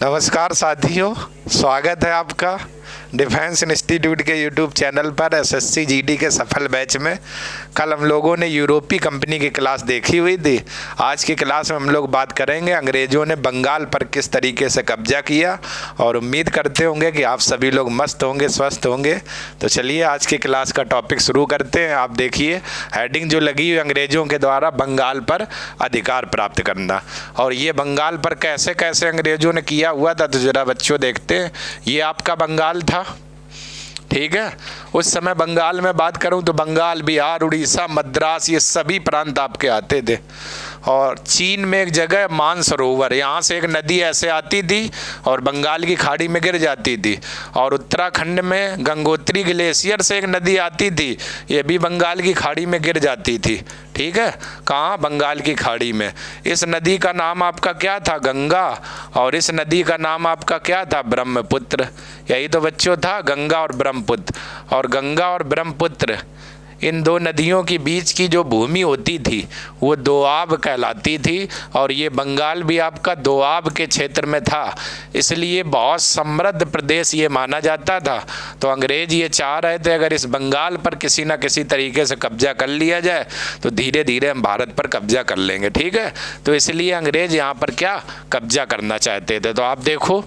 नमस्कार साथियों, स्वागत है आपका डिफेंस इंस्टीट्यूट के यूट्यूब चैनल पर एसएससी जीडी के सफल बैच में। कल हम लोगों ने यूरोपीय कंपनी की क्लास देखी हुई थी। आज की क्लास में हम लोग बात करेंगे अंग्रेज़ों ने बंगाल पर किस तरीके से कब्जा किया, और उम्मीद करते होंगे कि आप सभी लोग मस्त होंगे, स्वस्थ होंगे। तो चलिए आज की क्लास का टॉपिक शुरू करते हैं। आप देखिए हेडिंग जो लगी हुई, अंग्रेज़ों के द्वारा बंगाल पर अधिकार प्राप्त करना। और ये बंगाल पर कैसे कैसे अंग्रेज़ों ने किया हुआ था, तो ज़रा बच्चों देखते हैं। ये आपका बंगाल था, ठीक है। उस समय बंगाल में बात करूं तो बंगाल, बिहार, उड़ीसा, मद्रास, ये सभी प्रांत आपके आते थे। और चीन में एक जगह मानसरोवर, यहाँ से एक नदी ऐसे आती थी और बंगाल की खाड़ी में गिर जाती थी। और उत्तराखंड में गंगोत्री ग्लेशियर से एक नदी आती थी, ये भी बंगाल की खाड़ी में गिर जाती थी, ठीक है। कहाँ? बंगाल की खाड़ी में। इस नदी का नाम आपका क्या था? गंगा। और इस नदी का नाम आपका क्या था? ब्रह्मपुत्र। यही तो बच्चों था, गंगा और ब्रह्मपुत्र। और गंगा और ब्रह्मपुत्र, इन दो नदियों के बीच की जो भूमि होती थी वो दोआब कहलाती थी। और ये बंगाल भी आपका दोआब के क्षेत्र में था, इसलिए बहुत समृद्ध प्रदेश ये माना जाता था। तो अंग्रेज ये चाह रहे थे अगर इस बंगाल पर किसी न किसी तरीके से कब्जा कर लिया जाए तो धीरे धीरे हम भारत पर कब्जा कर लेंगे, ठीक है। तो इसलिए अंग्रेज यहाँ पर क्या कब्जा करना चाहते थे। तो आप देखो,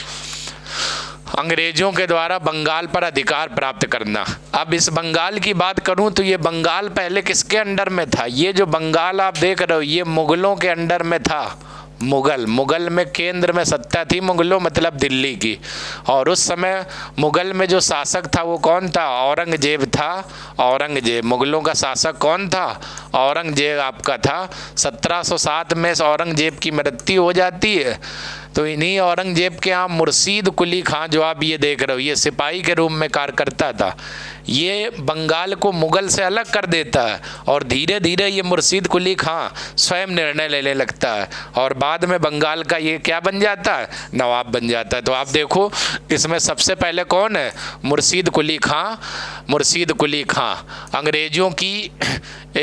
अंग्रेजों के द्वारा बंगाल पर अधिकार प्राप्त करना। अब इस बंगाल की बात करूं तो ये बंगाल पहले किसके अंडर में था? ये जो बंगाल आप देख रहे हो ये मुगलों के अंडर में था। मुगल में केंद्र में सत्ता थी, मुगलों मतलब दिल्ली की। और उस समय मुगल में जो शासक था वो कौन था? औरंगजेब था। औरंगजेब, मुगलों का शासक कौन था? औरंगजेब आपका था। 1707 में औरंगजेब की मृत्यु हो जाती है। तो इन्हीं औरंगजेब के यहाँ मुर्शीद कुली खां, जो आप ये देख रहे हो, ये सिपाही के रूप में कार्य करता था। ये बंगाल को मुगल से अलग कर देता है और धीरे धीरे ये मुर्शीद कुली खां स्वयं निर्णय लेने लगता है और बाद में बंगाल का ये क्या बन जाता है? नवाब बन जाता है। तो आप देखो इसमें सबसे पहले कौन है? मुर्शीद कुली खां। मुर्शीद कुली खां अंग्रेजों की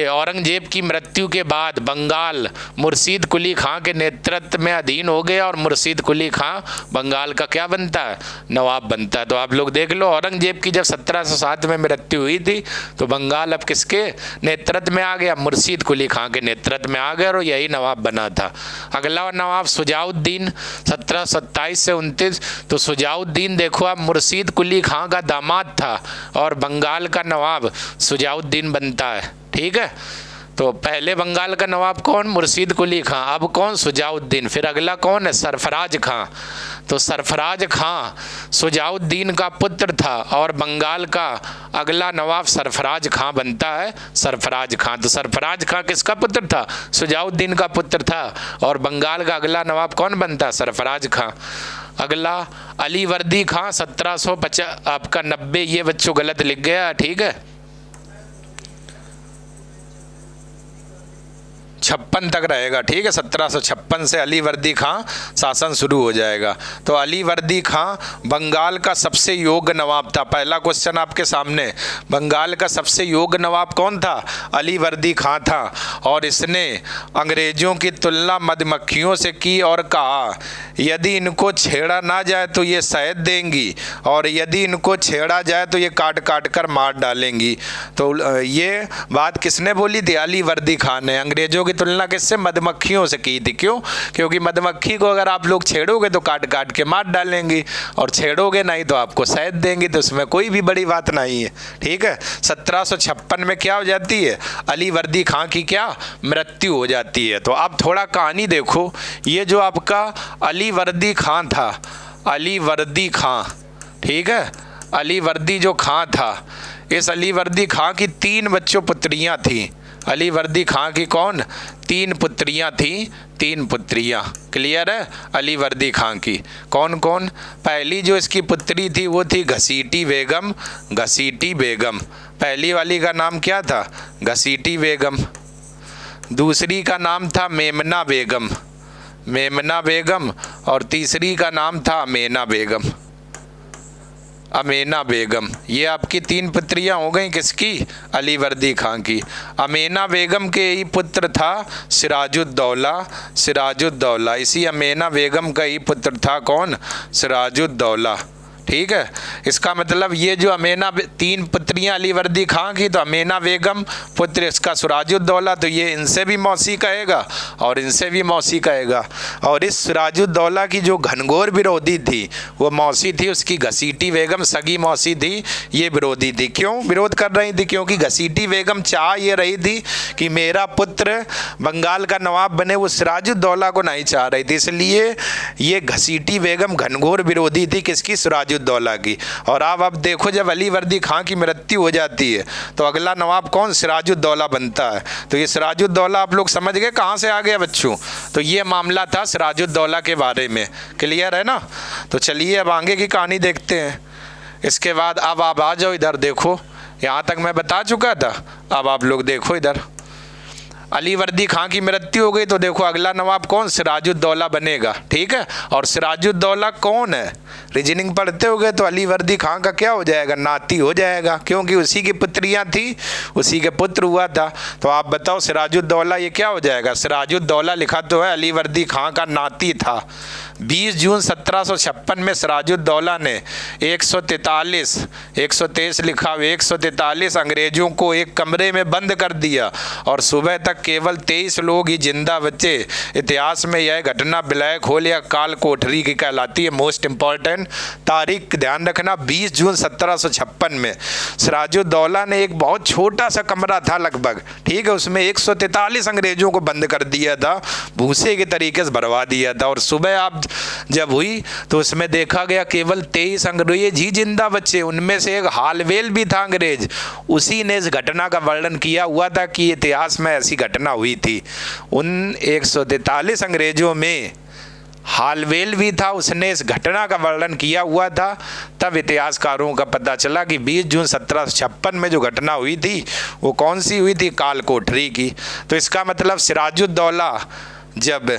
औरंगजेब की मृत्यु के बाद बंगाल मुर्शीद कुली खां के नेतृत्व में अधीन हो गया और मुर्शीद कुली खां बंगाल का क्या बनता है? नवाब बनता है। तो आप लोग देख लो, औरंगजेब की जब 1707 में मृत्यु हुई थी तो बंगाल अब किसके नेतृत्व में आ गया? मुर्शीद कुली खां के नेतृत्व में आ गया और यही नवाब बना था। अगला नवाब सुजाउद्दीन, 1727 से 29। तो सुजाउद्दीन देखो आप, मुर्शीद कुली खां का दामाद था और बंगाल का नवाब सुजाउद्दीन बनता है, ठीक है। तो पहले बंगाल का नवाब कौन? मुर्शीद कुली खां। अब कौन? सुजाउद्दीन। फिर अगला कौन है? सरफराज खां। तो सरफराज खां सुजाउद्दीन का पुत्र था और बंगाल का अगला नवाब सरफराज खां बनता है, सरफराज खां। तो सरफराज खां किसका पुत्र था? सुजाउद्दीन का पुत्र था। और बंगाल का अगला नवाब कौन बनता है? सरफराज खां। अगला अली वर्दी खां, 1750 आपका 90, ये बच्चों गलत लिख गया, ठीक है। 56 तक रहेगा, ठीक है। 1756 से अली वर्दी खां शासन शुरू हो जाएगा। तो अली वर्दी खां बंगाल का सबसे योग्य नवाब था। पहला क्वेश्चन आपके सामने, बंगाल का सबसे योग्य नवाब कौन था? अली वर्दी खां था। और इसने अंग्रेजों की तुलना मधुमक्खियों से की और कहा यदि इनको छेड़ा ना जाए तो ये शहद देंगी और यदि इनको छेड़ा जाए तो ये काट काट कर मार डालेंगी। तो ये बात किसने बोली थी? अली वर्दी खान ने। अंग्रेजों की तुलना किससे? मधुमक्खियों से की थी। क्यों? क्योंकि मधुमक्खी को अगर आप लोग छेड़ोगे तो काट काट के मार डालेंगी और छेड़ोगे नहीं तो आपको शहद देंगी। तो उसमें कोई भी बड़ी बात नहीं है, ठीक है। 1756 में क्या हो जाती है? अली वर्दी खां की क्या मृत्यु हो जाती है। तो अब थोड़ा कहानी देखो, ये जो आपका अली वर्दी खां था, अली वर्दी खां, ठीक है, अली वर्दी जो खां था, इस अली वर्दी खां की 3 बच्चों पुत्रियां थी। अली वर्दी खां की कौन? 3 पुत्रियां थी, 3 पुत्रियां। क्लियर है? अली वर्दी खां की कौन कौन? पहली जो इसकी पुत्री थी वो थी घसीटी बेगम। घसीटी बेगम, पहली वाली का नाम क्या था? घसीटी बेगम। दूसरी का नाम था मेमना बेगम, मेमना बेगम। और तीसरी का नाम था अमेना बेगम। अमीना बेगम। ये आपकी 3 पुत्रियां हो गई किसकी? अली वर्दी खां की। अमीना बेगम के ही पुत्र था सिराजुद्दौला। सिराजुद्दौला, इसी अमीना बेगम का ही पुत्र था कौन? सिराजुद्दौला। ठीक है, इसका मतलब ये जो अमीना 3 पुत्रियां अली वर्दी खां की, तो अमीना बेगम पुत्र इसका सिराजुद्दौला, तो ये इनसे भी मौसी कहेगा और इनसे भी मौसी कहेगा। और इस सिराजुद्दौला की जो घनघोर विरोधी थी वो मौसी थी उसकी घसीटी बेगम, सगी मौसी थी, ये विरोधी थी। क्यों विरोध कर रही थी? क्योंकि घसीटी बेगम चाह ये रही थी कि मेरा पुत्र बंगाल का नवाब बने, वो सिराजुद्दौला को नहीं चाह रही थी, इसलिए ये घसीटी बेगम घनघोर विरोधी थी किसकी? सिराजुद्दौला की। और अब देखो, जब अली वर्दी खां की मृत्यु हो जाती है तो अगला नवाब कौन? सिराजुद्दौला बनता है। तो ये सिराजुद्दौला आप लोग समझ गए कहाँ से आ गया बच्चों? तो ये मामला था सिराजुद्दौला के बारे में, क्लियर है ना? तो चलिए अब आगे की कहानी देखते हैं। इसके बाद अब आप आ जाओ इधर, देखो यहाँ तक मैं बता चुका था, अब आप लोग देखो इधर। अली वर्दी खां की मृत्यु हो गई तो देखो अगला नवाब कौन? सिराजुद्दौला बनेगा। ठीक है, और सिराजुद्दौला कौन है? रीजनिंग पढ़ते हो गए तो अली वर्दी खां का क्या हो जाएगा? नाती हो जाएगा, क्योंकि उसी की पुत्रियां थी, उसी के पुत्र हुआ था। तो आप बताओ सिराजुद्दौला ये क्या हो जाएगा? सिराजुद्दौला लिखा तो है, अली वर्दी खां का नाती था। 20 जून 1756 में सिराजुद्दौला ने 143 लिखा हुआ 143 अंग्रेजों को एक कमरे में बंद कर दिया और सुबह तक केवल 23 लोग ही जिंदा बचे। इतिहास में यह घटना ब्लैक होल या काल कोठरी की कहलाती है। मोस्ट इंपॉर्टेंट तारीख ध्यान रखना, 20 जून 1756 में सिराजुद्दौला ने एक बहुत छोटा सा कमरा था लगभग, ठीक है, उसमें 143 अंग्रेजों को बंद कर दिया था, भूसे के तरीके से भरवा दिया था। और सुबह आप जब हुई तो उसमें देखा गया केवल 23 अंग्रेज ही जिंदा बचे, उनमें से एक हालवेल भी था अंग्रेज। उसी ने इस घटना का वर्णन किया हुआ था कि इतिहास में ऐसी घटना हुई थी। उन 143 अंग्रेजों में हालवेल भी था, उसने इस घटना का वर्णन किया हुआ था। तब इतिहासकारों का पता चला कि 20 जून 1756 में जो घटना हुई थी वो कौन सी हुई थी? काल कोठरी की। तो इसका मतलब सिराजुद्दौला जब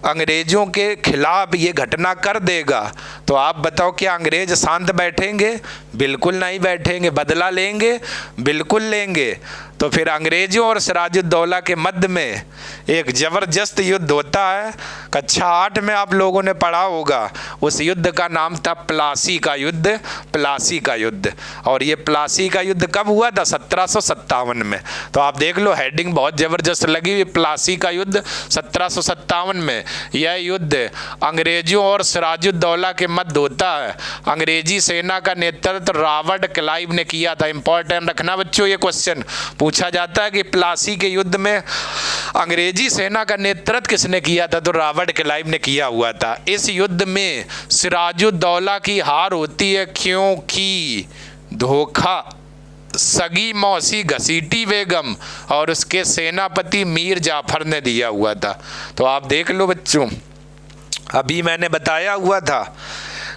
अंग्रेज़ों के खिलाफ ये घटना कर देगा तो आप बताओ क्या अंग्रेज शांत बैठेंगे? बिल्कुल नहीं बैठेंगे। बदला लेंगे? बिल्कुल लेंगे। तो फिर अंग्रेज़ों और सिराजुद्दौला के मध्य में एक ज़बरदस्त युद्ध होता है। कक्षा 8 में आप लोगों ने पढ़ा होगा। उस युद्ध का नाम था प्लासी का युद्ध। प्लासी का युद्ध। और ये प्लासी का युद्ध कब हुआ था? 1757 में। तो आप देख लो, हेडिंग बहुत ज़बरदस्त लगी हुई, प्लासी का युद्ध 1757 में। यह युद्ध अंग्रेज़ों और सिराजुद्दौला के मध्य होता है। अंग्रेजी सेना का नेतृत्व रॉबर्ट क्लाइव ने किया था। इंपॉर्टेंट रखना बच्चों, ये क्वेश्चन पूछा जाता है कि प्लासी के युद्ध में अंग्रेजी सेना का नेतृत्व किसने किया था? तो रॉबर्ट क्लाइव ने किया हुआ था। इस युद्ध में सिराजुद्दौला की हार होती है क्योंकि धोखा सगी मौसी घसीटी बेगम और उसके सेनापति मीर जाफर ने दिया हुआ था। तो आप देख लो बच्चों, अभी मैंने बताया हुआ था,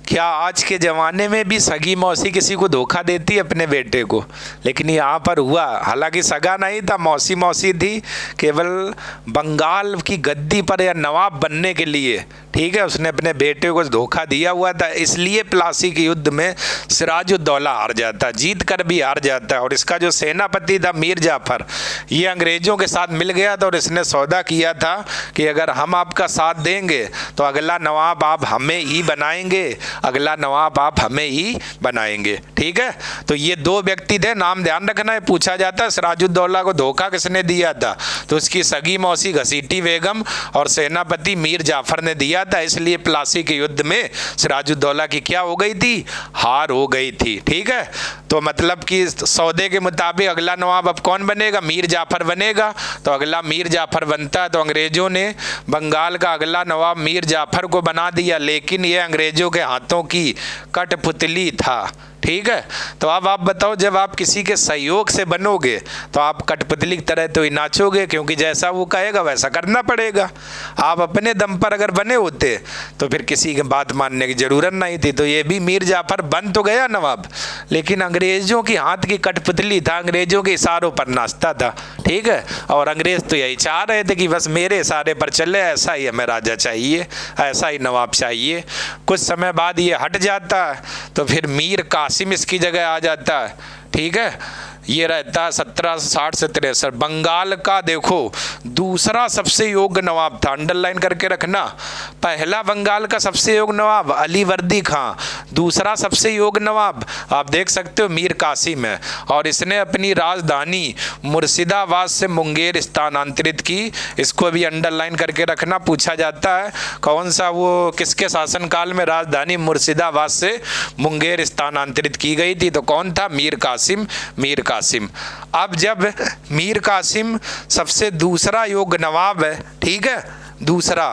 क्या आज के ज़माने में भी सगी मौसी किसी को धोखा देती है अपने बेटे को? लेकिन यहाँ पर हुआ, हालांकि सगा नहीं था, मौसी मौसी थी, केवल बंगाल की गद्दी पर या नवाब बनने के लिए, ठीक है, उसने अपने बेटे को धोखा दिया हुआ था। इसलिए प्लासी के युद्ध में सिराजुद्दौला हार जाता, जीत कर भी हार जाता है। और इसका जो सेनापति था मीर जाफर, ये अंग्रेज़ों के साथ मिल गया था और इसने सौदा किया था कि अगर हम आपका साथ देंगे तो अगला नवाब आप हमें ही बनाएंगे, अगला नवाब आप हमें ही बनाएंगे। ठीक है, तो ये 2 व्यक्ति थे, नाम ध्यान रखना है, पूछा जाता है सिराजुद्दौला को धोखा किसने दिया था? तो उसकी सगी मौसी घसीटी बेगम और सेनापति मीर जाफर ने दिया था। इसलिए प्लासी के युद्ध में सिराजुद्दौला की क्या हो गई थी? हार हो गई थी। ठीक है, तो मतलब कि सौदे के मुताबिक अगला नवाब अब कौन बनेगा? मीर जाफर बनेगा। तो अगला मीर जाफर बनता है, तो अंग्रेजों ने बंगाल का अगला नवाब मीर जाफर को बना दिया, लेकिन ये अंग्रेजों के हाथों की कठपुतली था। ठीक है, तो अब आप बताओ, जब आप किसी के सहयोग से बनोगे तो आप कठपुतली की तरह तो ही नाचोगे, क्योंकि जैसा वो कहेगा वैसा करना पड़ेगा। आप अपने दम पर अगर बने होते तो फिर किसी की बात मानने की ज़रूरत नहीं थी। तो ये भी मीर जाफर बन तो गया नवाब, लेकिन अंग्रेज़ों की हाथ की कठपुतली था, अंग्रेज़ों के इशारों पर नाचता था। ठीक है, और अंग्रेज़ तो यही चाह रहे थे कि बस मेरे इशारे पर चले, ऐसा ही हमें राजा चाहिए, ऐसा ही नवाब चाहिए। कुछ समय बाद ये हट जाता है, तो तो फिर मीर कासिम इसकी जगह आ जाता है। ठीक है, ये रहता है 1760 से 63। बंगाल का देखो दूसरा सबसे योग्य नवाब था, अंडरलाइन करके रखना। पहला बंगाल का सबसे योग्य नवाब अली वर्दी खां, दूसरा सबसे योग्य नवाब आप देख सकते हो मीर कासिम है, और इसने अपनी राजधानी मुर्शिदाबाद से मुंगेर स्थानांतरित की। इसको भी अंडरलाइन करके रखना, पूछा जाता है कौन सा वो किसके शासनकाल में राजधानी मुर्शिदाबाद से मुंगेर स्थानांतरित की गई थी, तो कौन था? मीर कासिम। मीर कासिम। अब जब मीर कासिम सबसे दूसरा योग्य नवाब है, ठीक है, दूसरा,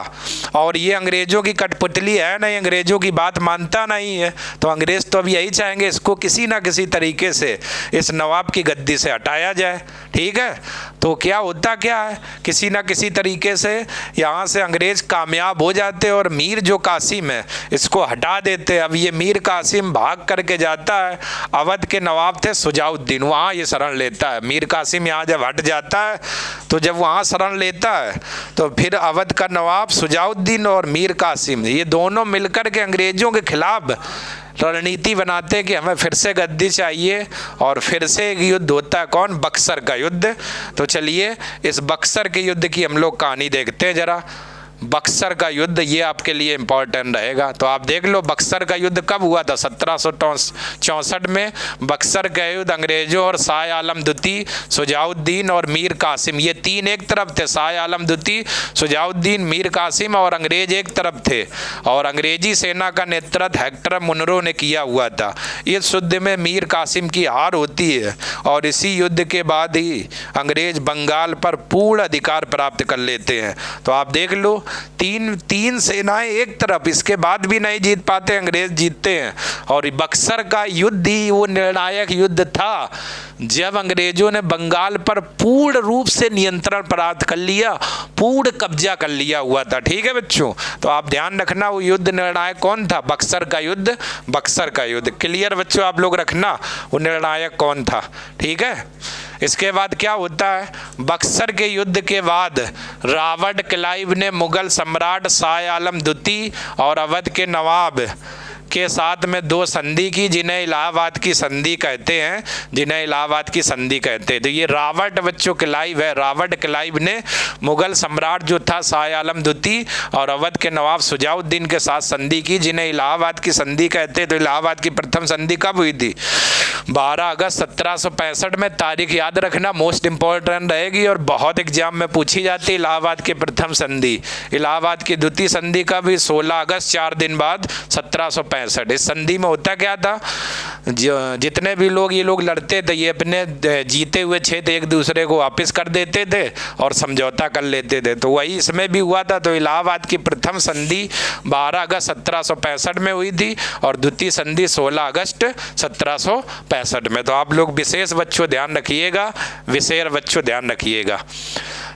और ये अंग्रेजों की कठपुतली है नहीं, अंग्रेजों की बात मानता नहीं है, तो अंग्रेज तो अब यही चाहेंगे इसको किसी ना किसी तरीके से इस नवाब की गद्दी से हटाया जाए। ठीक है, तो क्या होता क्या है, किसी ना किसी तरीके से यहाँ से अंग्रेज कामयाब हो जाते और मीर जो कासिम है इसको हटा देते। अब ये मीर कासिम भाग करके जाता है, अवध के नवाब थे सुजाउद्दीन, वहाँ ये शरण लेता है। मीर कासिम यहाँ जब हट जाता है तो जब वहाँ शरण लेता है तो फिर अवध का नवाब सुजाउद्दीन और मीर कासिम ये दोनों मिलकर के अंग्रेजों के खिलाफ रणनीति बनाते हैं कि हमें फिर से गद्दी चाहिए, और फिर से एक युद्ध होता है, कौन? बक्सर का युद्ध। तो चलिए इस बक्सर के युद्ध की हम लोग कहानी देखते हैं जरा। बक्सर का युद्ध ये आपके लिए इम्पोर्टेंट रहेगा, तो आप देख लो बक्सर का युद्ध कब हुआ था? 1764 में बक्सर का युद्ध अंग्रेजों और शाह आलम द्वितीय, सुजाउद्दीन और मीर कासिम, ये तीन एक तरफ थे। शाह आलम द्वितीय, सुजाउद्दीन, मीर कासिम और अंग्रेज एक तरफ थे, और अंग्रेजी सेना का नेतृत्व हेक्टर मुनरो ने किया हुआ था। इस युद्ध में मीर कासिम की हार होती है, और इसी युद्ध के बाद ही अंग्रेज बंगाल पर पूर्ण अधिकार प्राप्त कर लेते हैं। तो आप देख लो तीन सेनाएं एक तरफ, इसके बाद भी नहीं जीत पाते, अंग्रेज जीतते हैं। और बक्सर का युद्ध ही वो निर्णायक युद्ध था जब अंग्रेजों ने बंगाल पर पूर्ण रूप से नियंत्रण प्राप्त कर लिया, पूर्ण कब्जा कर लिया हुआ था। ठीक है बच्चों, तो आप ध्यान रखना वो युद्ध निर्णायक कौन था? बक्सर का युद्ध। बक्सर का युद्ध क्लियर बच्चों, आप लोग रखना वो निर्णायक कौन था। ठीक है, इसके बाद क्या होता है? बक्सर के युद्ध के बाद रॉबर्ट क्लाइव ने मुगल सम्राट शाह आलम द्वितीय और अवध के नवाब के साथ में दो संधि की, जिन्हें इलाहाबाद की संधि कहते हैं, जिन्हें इलाहाबाद की संधि कहते हैं। तो ये रॉबर्ट बच्चों क्लाइव है, रॉबर्ट क्लाइव ने मुगल सम्राट जो था शाह आलम द्वितीय और अवध के नवाब सुजाउद्दीन के साथ संधि की, जिन्हें इलाहाबाद की संधि कहते हैं। तो इलाहाबाद की प्रथम संधि कब हुई थी? 12 अगस्त 1765 में। तारीख याद रखना, मोस्ट इंपॉर्टेंट रहेगी और बहुत एग्जाम में पूछी जाती है। इलाहाबाद की प्रथम संधि। इलाहाबाद की द्वितीय संधि कब हुई? 16 अगस्त, 4 दिन बाद 1765। इस संधि में होता क्या था? जितने भी लोग ये लोग लड़ते थे, ये अपने जीते हुए क्षेत्र एक दूसरे को वापस कर देते थे और समझौता कर लेते थे। तो वही इसमें भी हुआ था। तो इलाहाबाद की प्रथम संधि 12 अगस्त 1765 में हुई थी और द्वितीय संधि 16 अगस्त 1765 में। तो आप लोग विशेष बच्चों ध्यान रखिएगा, विशेष बच्चों ध्यान रखिएगा।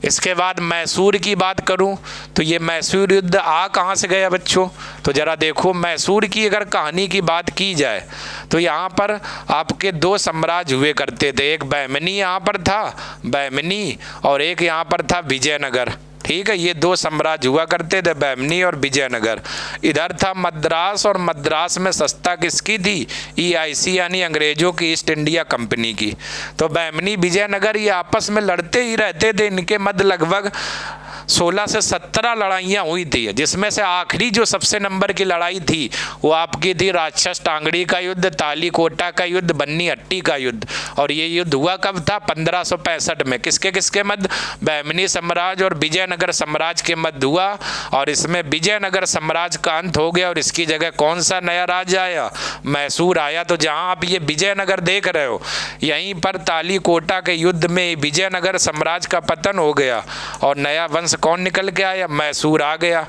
इसके बाद मैसूर की बात करूं तो ये मैसूर युद्ध आ कहाँ से गया बच्चों? तो जरा देखो, मैसूर की अगर कहानी की बात की जाए तो यहाँ पर आपके दो साम्राज्य हुए करते थे। एक बहमनी यहाँ पर था, बहमनी, और एक यहाँ पर था विजयनगर। ठीक है, ये दो साम्राज्य हुआ करते थे, बहमनी और विजयनगर। इधर था मद्रास, और मद्रास में सत्ता किसकी थी? EIC यानी अंग्रेजों की ईस्ट इंडिया कंपनी की। तो बहमनी विजयनगर ये आपस में लड़ते ही रहते थे। इनके मध्य लगभग 16 से 17 लड़ाइयाँ हुई थी, जिसमें से आखिरी जो सबसे नंबर की लड़ाई थी वो आपकी थी राक्षस टांगड़ी का युद्ध, तालीकोटा का युद्ध, बन्नी हट्टी का युद्ध। और ये युद्ध हुआ कब था? 1565 में। किसके किसके मध्य? बहमनी साम्राज्य और विजयनगर साम्राज्य के मध्य हुआ। और इसमें विजयनगर साम्राज्य का अंत हो गया और इसकी जगह कौन सा नया राज्य आया? मैसूर आया। तो जहाँ आप ये विजयनगर देख रहे हो, यहीं पर तालीकोटा के युद्ध में विजयनगर साम्राज्य का पतन हो गया और नया वंश कौन निकल के आया? मैसूर आ गया।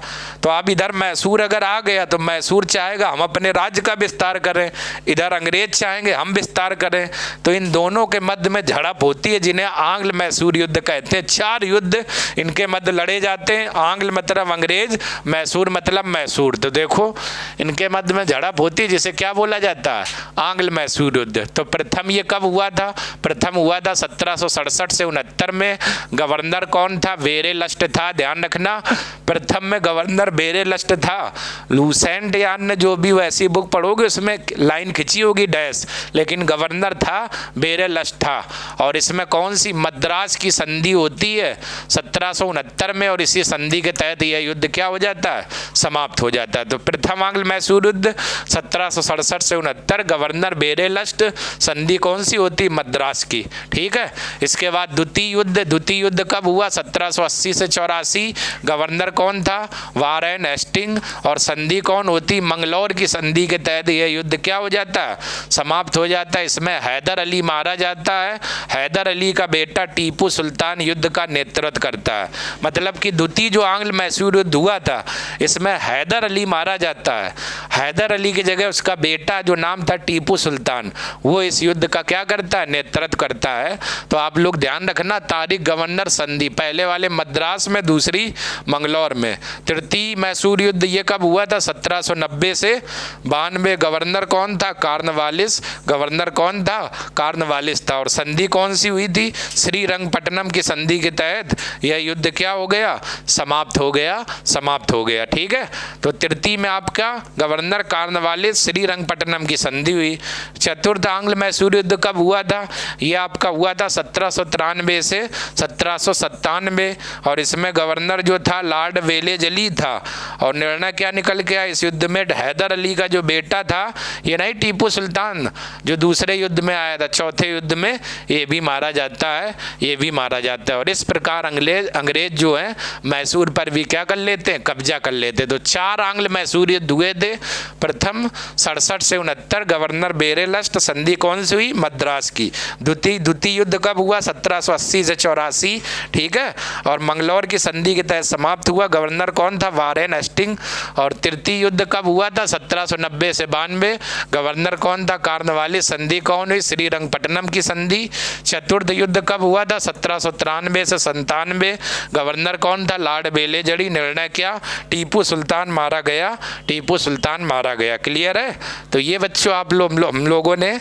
तो अब इधर मैसूर अगर आ गया तो मैसूर चाहेगा हम अपने राज्य का विस्तार करें, इधर अंग्रेज चाहेंगे हम विस्तार करें। तो इन दोनों के मध्य में झड़प होती है, जिन्हें आंग्ल मैसूर युद्ध कहते हैं। 4 युद्ध इनके मध्य लड़े जाते हैं। आंग्ल मतलब अंग्रेज, मैसूर मतलब मैसूर। तो देखो इनके मध्य में झड़प होती है, जिसे क्या बोला जाता है? आंग्ल मैसूर युद्ध। तो प्रथम ये कब हुआ था? प्रथम हुआ था 1767 से 69 में। गवर्नर कौन था? बेरेलस्ट था, ध्यान रखना। प्रथम में गवर्नर बेरेलस्ट था। लूसेंट यान ने जो भी वैसी बुक पढ़ोगे उसमें लाइन खिंची होगी डैश, लेकिन गवर्नर था बेरेलस्ट था। और इसमें कौन सी मद्रास की संधि होती है 1769 में, और इसी संधि के तहत यह युद्ध क्या हो जाता है? समाप्त हो जाता है। तो प्रथम आंग्ल मैसूर युद्ध 1767 से 69, गवर्नर बेरेलस्ट, संधि कौन सी होती? मद्रास की। ठीक है। इसके बाद द्वितीय युद्ध। द्वितीय युद्ध कब हुआ? 1780 से 84। गवर्नर कौन था? वारेन हेस्टिंग, और संधि कौन होती? मंगलौर की संधि के तहत यह युद्ध क्या हो जाता है? समाप्त हो जाता है। इसमें हैदर अली मारा जाता है। हैदर अली का बेटा टीपू सुल्तान युद्ध का नेतृत्व करता है। मतलब कि द्वितीय जो आंग्ल मैसूर युद्ध हुआ था इसमें हैदर अली मारा जाता है। हैदर अली की जगह उसका बेटा जो नाम था टीपू सुल्तान, वो इस युद्ध का क्या करता है? नेतृत्व करता है। तो आप लोग ध्यान रखना, तारीख, गवर्नर, संधि, पहले वाले मद्रास में, दूसरी मंगलौर में। तृतीय मैसूर युद्ध ये कब हुआ था? 1790 से 92। गवर्नर कौन था? कार्नवालिस। गवर्नर कौन था? कार्नवालिस था। और संधि कौन सी हुई थी? श्रीरंगपट्टनम की संधि के तहत यह युद्ध क्या हो गया? समाप्त हो गया, समाप्त हो गया। ठीक है। तो तृतीय में आपका गवर्नर कार्नवालिस, श्रीरंगपट्टनम की संधि हुई। चतुर्थ आंग्ल मैसूर युद्ध कब हुआ था? यह आपका हुआ था 1793 से 1797, और इसमें गवर्नर जो था लॉर्ड वेलेज अली था। और निर्णय क्या निकल के आया इस युद्ध में? हैदर अली का जो बेटा था, ये नहीं टीपू सुल्तान जो दूसरे युद्ध में आया था, चौथे युद्ध में, ये भी मारा जाता है, ये भी मारा जाता है। और इस प्रकार अंग्रेज जो है मैसूर पर भी क्या कर लेते हैं? कब्जा कर लेते। तो 4 आंग्ल मैसूर युद्ध हुए थे। प्रथम 67 से 69, गवर्नर बेरेलस्ट, संधि कौन सी हुई? मद्रास की। द्वितीय युद्ध कब हुआ? 1780 से 84। ठीक है। और मंगलौर की संधि के तहत समाप्त हुआ। गवर्नर कौन था? Warren Hasting. और तृतीय युद्ध कब हुआ था? 1790 से 92। गवर्नर कौन था? कार्नवालिस। संधि कौन हुई? श्रीरंगपट्टनम की संधि। चतुर्थ युद्ध कब हुआ था? 1793 से 97। गवर्नर कौन था? लॉर्ड वेलेज अली। निर्णय क्या? टीपू सुल्तान मारा गया, टीपू सुल्तान मारा गया। क्लियर है? तो ये बच्चों आप हम लोगों ने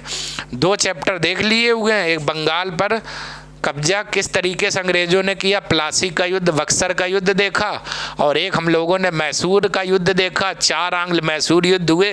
2 चैप्टर देख लिए हुए हैं। एक बंगाल पर कब्जा किस तरीके से अंग्रेजों ने किया, प्लासी का युद्ध, बक्सर का युद्ध देखा, और एक हम लोगों ने मैसूर का युद्ध देखा। 4 आंग्ल मैसूर युद्ध हुए।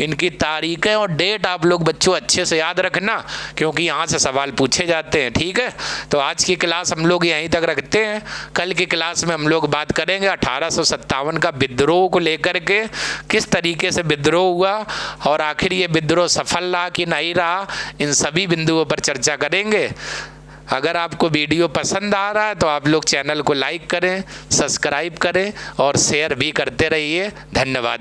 इनकी तारीखें और डेट आप लोग बच्चों अच्छे से याद रखना, क्योंकि यहाँ से सवाल पूछे जाते हैं। ठीक है। तो आज की क्लास हम लोग यहीं तक रखते हैं। कल की क्लास में हम लोग बात करेंगे 1857 का विद्रोह को लेकर के, किस तरीके से विद्रोह हुआ और आखिर ये विद्रोह सफल रहा कि नहीं रहा, इन सभी बिंदुओं पर चर्चा करेंगे। अगर आपको वीडियो पसंद आ रहा है तो आप लोग चैनल को लाइक करें, सब्सक्राइब करें और शेयर भी करते रहिए। धन्यवाद।